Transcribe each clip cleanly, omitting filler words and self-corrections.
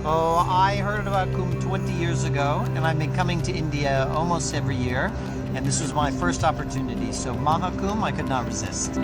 Oh, I heard about Kumbh 20 years ago, and I've been coming to India almost every year, and this was my first opportunity. So Mahakumbh, I could not resist.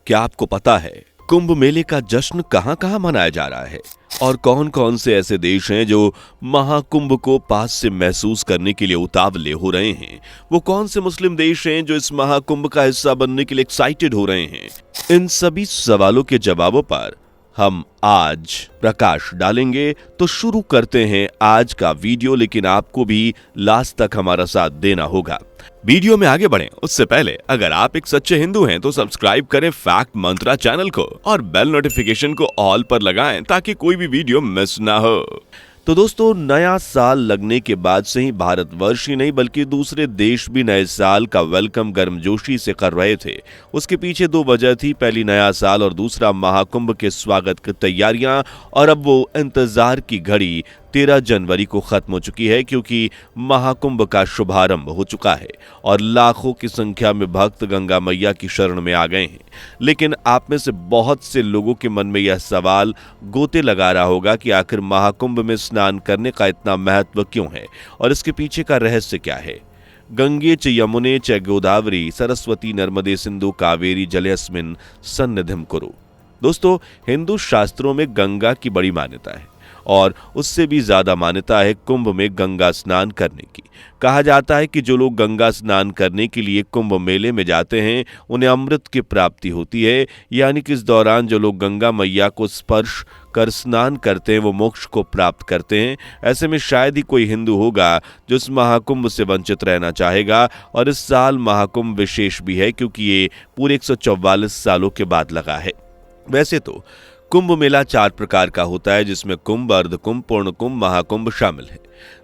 क्या आपको पता है कुंभ मेले का जश्न कहां-कहां मनाया जा रहा है और कौन-कौन से ऐसे देश हैं जो महाकुंभ को पास से महसूस करने के लिए उतावले हो रहे हैं? वो कौन से मुस्लिम देश हैं जो इस महाकुंभ का हिस्सा बनने के लिए एक्साइटेड हो रहे हैं? इन सभी सवालों के जवाबों पर हम आज प्रकाश डालेंगे। तो शुरू करते हैं आज का वीडियो, लेकिन आपको भी लास्ट तक हमारा साथ देना होगा। वीडियो में आगे बढ़ें उससे पहले अगर आप एक सच्चे हिंदू हैं तो सब्सक्राइब करें फैक्ट मंत्रा चैनल को और बेल नोटिफिकेशन को ऑल पर लगाएं ताकि कोई भी वीडियो मिस ना हो। तो दोस्तों, नया साल लगने के बाद से ही भारतवर्ष ही नहीं बल्कि दूसरे देश भी नए साल का वेलकम गर्मजोशी से कर रहे थे। उसके पीछे दो वजह थी, पहली नया साल और दूसरा महाकुंभ के स्वागत की तैयारियां। और अब वो इंतजार की घड़ी 13 जनवरी को खत्म हो चुकी है, क्योंकि महाकुंभ का शुभारंभ हो चुका है और लाखों की संख्या में भक्त गंगा मैया की शरण में आ गए हैं। लेकिन आप में से बहुत से लोगों के मन में यह सवाल गोते लगा रहा होगा कि आखिर महाकुंभ में स्नान करने का इतना महत्व क्यों है और इसके पीछे का रहस्य क्या है। गंगे च यमुने च गोदावरी सरस्वती नर्मदे सिंधु कावेरी जलेस्मिन सन्निधिम कुरु। दोस्तों, हिंदू शास्त्रों में गंगा की बड़ी मान्यता है और उससे भी ज्यादा मान्यता है कुंभ में गंगा स्नान करने की। कहा जाता है कि जो लोग गंगा स्नान करने के लिए कुंभ मेले में जाते हैं उन्हें अमृत की प्राप्ति होती है, यानी कि इस दौरान जो लोग गंगा मैया को स्पर्श कर स्नान करते हैं वो मोक्ष को प्राप्त करते हैं। ऐसे में शायद ही कोई हिंदू होगा जो इस महाकुंभ से वंचित रहना चाहेगा। और इस साल महाकुंभ विशेष भी है क्योंकि ये पूरे 144 सालों के बाद लगा है। वैसे तो कुंभ मेला 4 प्रकार का होता है, जिसमें कुंभ, अर्धकुंभ, पूर्ण कुंभ, महाकुंभ शामिल है।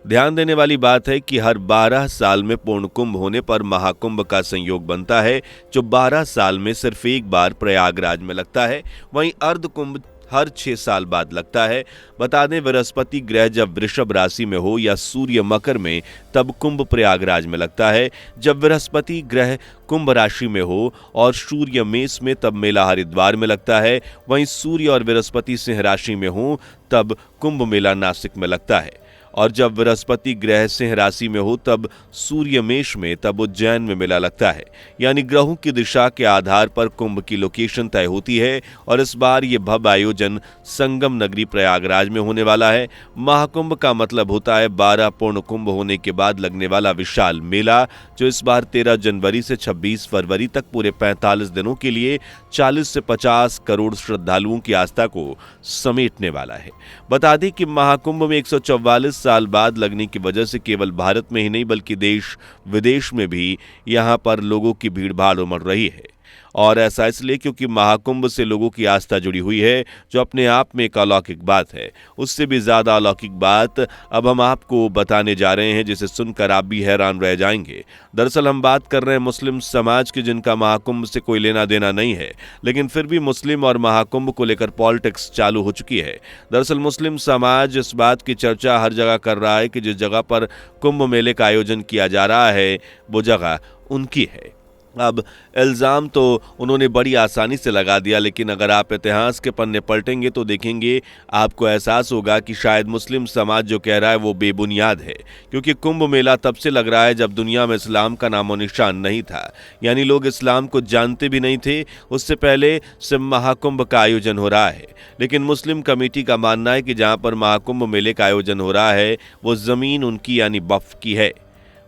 ध्यान देने वाली बात है कि हर 12 साल में पूर्ण कुंभ होने पर महाकुंभ का संयोग बनता है, जो 12 साल में सिर्फ एक बार प्रयागराज में लगता है। वहीं अर्धकुंभ हर 6 साल बाद लगता है। बता दें, बृहस्पति ग्रह जब वृषभ राशि में हो या सूर्य मकर में तब कुंभ प्रयागराज में लगता है। जब बृहस्पति ग्रह कुंभ राशि में हो और सूर्य मेष में तब मेला हरिद्वार में लगता है। वहीं सूर्य और बृहस्पति सिंह राशि में हो तब कुंभ मेला नासिक में लगता है। और जब बृहस्पति ग्रह सिंह राशि में हो तब सूर्य मेष में तब उज्जैन में मेला लगता है। यानी ग्रहों की दिशा के आधार पर कुंभ की लोकेशन तय होती है और इस बार ये भव्य आयोजन संगम नगरी प्रयागराज में होने वाला है। महाकुंभ का मतलब होता है 12 पूर्ण कुंभ होने के बाद लगने वाला विशाल मेला, जो इस बार 13 जनवरी से 26 फरवरी तक पूरे 45 दिनों के लिए 40 से 50 करोड़ श्रद्धालुओं की आस्था को समेटने वाला है। बता दें कि महाकुंभ में 144 साल बाद लगने की वजह से केवल भारत में ही नहीं बल्कि देश विदेश में भी यहां पर लोगों की भीड़ भाड़ उमड़ रही है। और ऐसा इसलिए क्योंकि महाकुंभ से लोगों की आस्था जुड़ी हुई है, जो अपने आप में एक अलौकिक बात है। उससे भी ज्यादा अलौकिक बात अब हम आपको बताने जा रहे हैं, जिसे सुनकर आप भी हैरान रह जाएंगे। दरअसल हम बात कर रहे हैं मुस्लिम समाज की, जिनका महाकुंभ से कोई लेना देना नहीं है, लेकिन फिर भी मुस्लिम और महाकुंभ को लेकर पॉलिटिक्स चालू हो चुकी है। दरअसल मुस्लिम समाज इस बात की चर्चा हर जगह कर रहा है कि जिस जगह पर कुंभ मेले का आयोजन किया जा रहा है वो जगह उनकी है। अब इल्ज़ाम तो उन्होंने बड़ी आसानी से लगा दिया, लेकिन अगर आप इतिहास के पन्ने पलटेंगे तो देखेंगे, आपको एहसास होगा कि शायद मुस्लिम समाज जो कह रहा है वो बेबुनियाद है। क्योंकि कुंभ मेला तब से लग रहा है जब दुनिया में इस्लाम का नामो निशान नहीं था, यानी लोग इस्लाम को जानते भी नहीं थे। उससे पहले से महाकुंभ का आयोजन हो रहा है। लेकिन मुस्लिम कमेटी का मानना है कि जहाँ पर महाकुंभ मेले का आयोजन हो रहा है वो ज़मीन उनकी यानी वक्फ की है।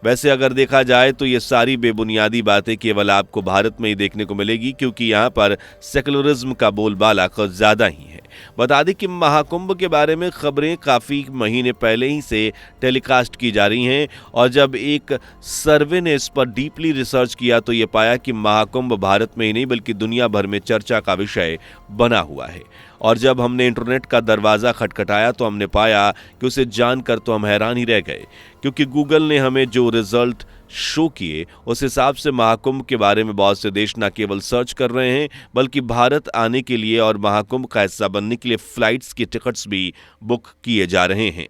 वैसे अगर देखा जाए तो ये सारी बेबुनियादी बातें केवल आपको भारत में ही देखने को मिलेगी, क्योंकि यहाँ पर सेकुलरिज्म का बोलबाला कुछ ज्यादा ही है। बता दें कि महाकुंभ के बारे में खबरें काफी महीने पहले ही से टेलीकास्ट की जा रही हैं और जब एक सर्वे ने इस पर डीपली रिसर्च किया तो ये पाया कि महाकुंभ भारत में ही नहीं बल्कि दुनिया भर में चर्चा का विषय बना हुआ है। और जब हमने इंटरनेट का दरवाज़ा खटखटाया तो हमने पाया कि उसे जानकर तो हम हैरान ही रह गए, क्योंकि गूगल ने हमें जो रिजल्ट शो किए उस हिसाब से महाकुंभ के बारे में बहुत से देश न केवल सर्च कर रहे हैं बल्कि भारत आने के लिए और महाकुंभ का हिस्सा बनने के लिए फ्लाइट्स की टिकट्स भी बुक किए जा रहे हैं।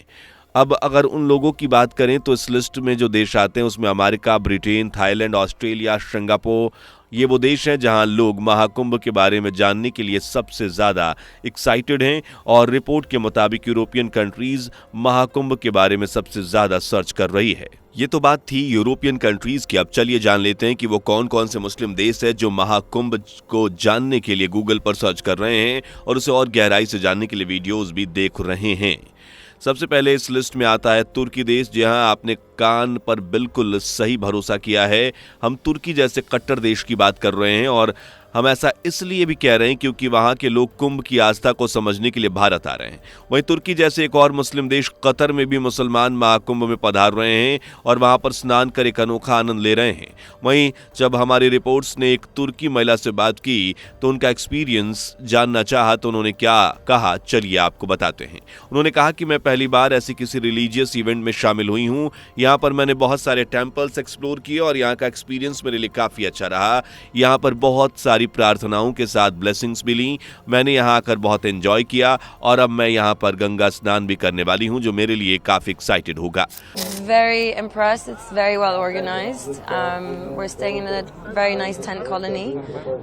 अब अगर उन लोगों की बात करें तो इस लिस्ट में जो देश आते हैं उसमें America, Britain, Thailand, Australia, Singapore, ये वो देश हैं जहां लोग महाकुंभ के बारे में जानने के लिए सबसे ज्यादा एक्साइटेड हैं। और रिपोर्ट के मुताबिक यूरोपियन कंट्रीज महाकुंभ के बारे में सबसे ज्यादा सर्च कर रही है। ये तो बात थी यूरोपियन कंट्रीज की। अब चलिए जान लेते हैं कि वो कौन कौन से मुस्लिम देश है जो महाकुंभ को जानने के लिए गूगल पर सर्च कर रहे हैं और उसे और गहराई से जानने के लिए वीडियोस भी देख रहे हैं। सबसे पहले इस लिस्ट में आता है तुर्की देश। जहां आपने कान पर बिल्कुल सही भरोसा किया है, हम तुर्की जैसे कट्टर देश की बात कर रहे हैं। और हम ऐसा इसलिए भी कह रहे हैं क्योंकि वहां के लोग कुंभ की आस्था को समझने के लिए भारत आ रहे हैं। वहीं तुर्की जैसे एक और मुस्लिम देश कतर में भी मुसलमान महाकुंभ में पधार रहे हैं और वहां पर स्नान कर एक अनोखा आनंद ले रहे हैं। वहीं जब हमारी रिपोर्ट्स ने एक तुर्की महिला से बात की तो उनका एक्सपीरियंस जानना चाहा तो उन्होंने क्या कहा, चलिए आपको बताते हैं। उन्होंने कहा कि मैं पहली बार ऐसी किसी रिलीजियस इवेंट में शामिल हुई हूँ। यहाँ पर मैंने बहुत सारे टेम्पल्स एक्सप्लोर किए और यहाँ का एक्सपीरियंस मेरे लिए काफी अच्छा रहा। यहाँ पर बहुत सारी प्रार्थनाओं के साथ ब्लेसिंग्स भी ली। मैंने यहाँ आकर बहुत एंजॉय किया और अब मैं यहाँ पर गंगा स्नान भी करने वाली हूँ जो मेरे लिए काफी एक्साइटेड होगा। Very impressed. It's very well organized. We're staying in a very nice tent colony,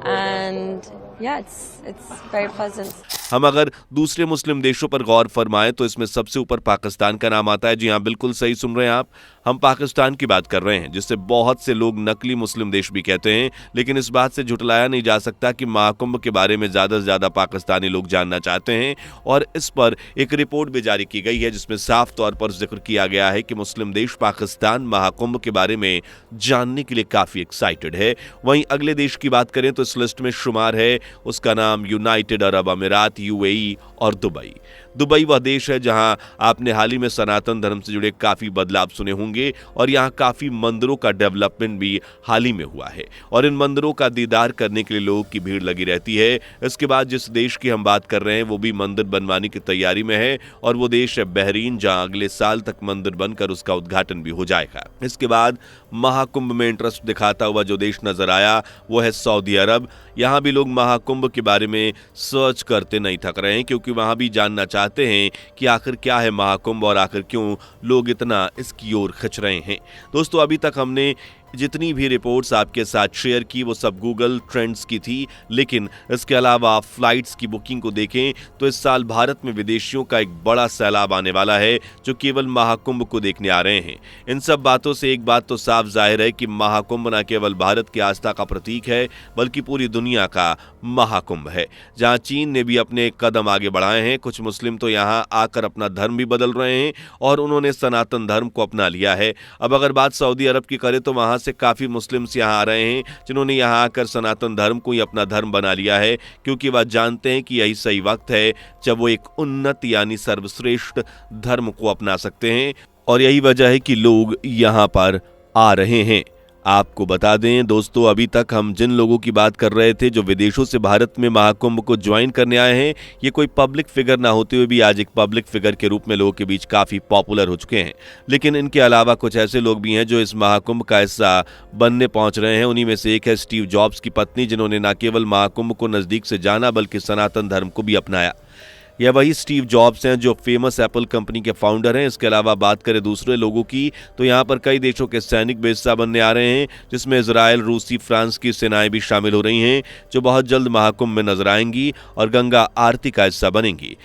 and yeah, it's very pleasant. हम अगर दूसरे मुस्लिम देशों पर गौर फरमाएं तो इसमें सबसे ऊपर पाकिस्तान का नाम आता है। जी हाँ, बिल्कुल सही सुन रहे हैं आप, हम पाकिस्तान की बात कर रहे हैं, जिससे बहुत से लोग नकली मुस्लिम देश भी कहते हैं। लेकिन इस बात से झुटलाया नहीं जा सकता कि महाकुंभ के बारे में ज्यादा से ज्यादा पाकिस्तानी लोग जानना चाहते हैं। और इस पर एक रिपोर्ट भी जारी की गई है जिसमें साफ तौर पर जिक्र किया गया है कि मुस्लिम देश पाकिस्तान महाकुंभ के बारे में जानने के लिए काफी एक्साइटेड है। वहीं अगले देश की बात करें तो इस लिस्ट में शुमार है, उसका नाम यूनाइटेड अरब अमीरात यूएई और दुबई। दुबई वह देश है जहां आपने हाल ही में सनातन धर्म से जुड़े काफी बदलाव सुने होंगे और यहां काफी मंदिरों का डेवलपमेंट भी हाल ही में हुआ है और इन मंदिरों का दीदार करने के लिए लोगों की भीड़ लगी रहती है। इसके बाद जिस देश की हम बात कर रहे हैं वो भी मंदिर बनवाने की तैयारी में है और वो देश है बहरीन, जहां अगले साल तक मंदिर बनकर उसका उद्घाटन भी हो जाएगा। इसके बाद महाकुंभ में इंटरेस्ट दिखाता हुआ जो देश नजर आया वो है सऊदी अरब। यहां भी लोग महाकुंभ के बारे में सर्च करते नहीं थक रहे हैं क्योंकि वहां भी जानना चाहते हैं कि आखिर क्या है महाकुंभ और आखिर क्यों लोग इतना इसकी ओर खिंच रहे हैं। दोस्तों, अभी तक हमने जितनी भी रिपोर्ट्स आपके साथ शेयर की वो सब गूगल ट्रेंड्स की थी, लेकिन इसके अलावा आप फ्लाइट्स की बुकिंग को देखें तो इस साल भारत में विदेशियों का एक बड़ा सैलाब आने वाला है जो केवल महाकुंभ को देखने आ रहे हैं। इन सब बातों से एक बात तो साफ जाहिर है कि महाकुंभ न केवल भारत की आस्था का प्रतीक है बल्कि पूरी दुनिया का महाकुंभ है, जहां चीन ने भी अपने कदम आगे बढ़ाए हैं। कुछ मुस्लिम तो यहां आकर अपना धर्म भी बदल रहे हैं और उन्होंने सनातन धर्म को अपना लिया है। अब अगर बात सऊदी अरब की करें तो वहां से काफी मुस्लिम्स यहां आ रहे हैं जिन्होंने यहां आकर सनातन धर्म को ही अपना धर्म बना लिया है क्योंकि वह जानते हैं कि यही सही वक्त है जब वो एक उन्नत यानी सर्वश्रेष्ठ धर्म को अपना सकते हैं और यही वजह है कि लोग यहां पर आ रहे हैं। आपको बता दें दोस्तों, अभी तक हम जिन लोगों की बात कर रहे थे जो विदेशों से भारत में महाकुंभ को ज्वाइन करने आए हैं, ये कोई पब्लिक फिगर ना होते हुए भी आज एक पब्लिक फिगर के रूप में लोगों के बीच काफी पॉपुलर हो चुके हैं। लेकिन इनके अलावा कुछ ऐसे लोग भी हैं जो इस महाकुंभ का हिस्सा बनने पहुंच रहे हैं। उन्हीं में से एक है स्टीव जॉब्स की पत्नी, जिन्होंने न केवल महाकुंभ को नजदीक से जाना बल्कि सनातन धर्म को भी अपनाया। यह वही स्टीव जॉब्स हैं जो फेमस एप्पल कंपनी के फाउंडर हैं। इसके अलावा बात करें दूसरे लोगों की तो यहाँ पर कई देशों के सैनिक भी हिस्सा बनने आ रहे हैं, जिसमें इजराइल, रूसी, फ्रांस की सेनाएं भी शामिल हो रही हैं जो बहुत जल्द महाकुंभ में नजर आएंगी और गंगा आरती का हिस्सा बनेंगी।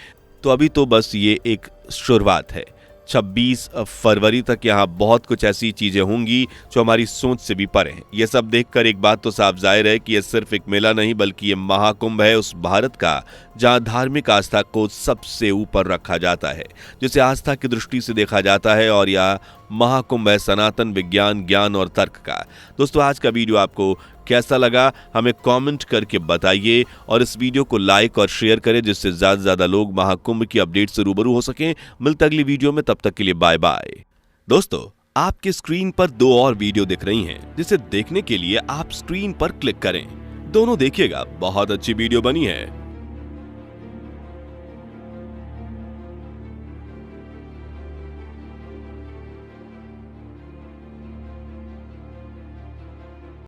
तो अभी तो बस ये एक शुरुआत है। 26 फरवरी तक यहाँ बहुत कुछ ऐसी चीजें होंगी जो हमारी सोच से भी परे हैं। ये सब देखकर एक बात तो साफ जाहिर है कि यह सिर्फ एक मेला नहीं बल्कि ये महाकुंभ है उस भारत का जहाँ धार्मिक आस्था को सबसे ऊपर रखा जाता है, जिसे आस्था की दृष्टि से देखा जाता है और यह महाकुंभ है सनातन विज्ञान, ज्ञान और तर्क का। दोस्तों, आज का वीडियो आपको कैसा लगा हमें कमेंट करके बताइए और इस वीडियो को लाइक और शेयर करें जिससे ज्यादा से ज्यादा लोग महाकुंभ की अपडेट से रूबरू हो सकें। मिलते अगली वीडियो में, तब तक के लिए बाय बाय। दोस्तों, आपके स्क्रीन पर 2 और वीडियो दिख रही हैं जिसे देखने के लिए आप स्क्रीन पर क्लिक करें। दोनों देखिएगा, बहुत अच्छी वीडियो बनी है।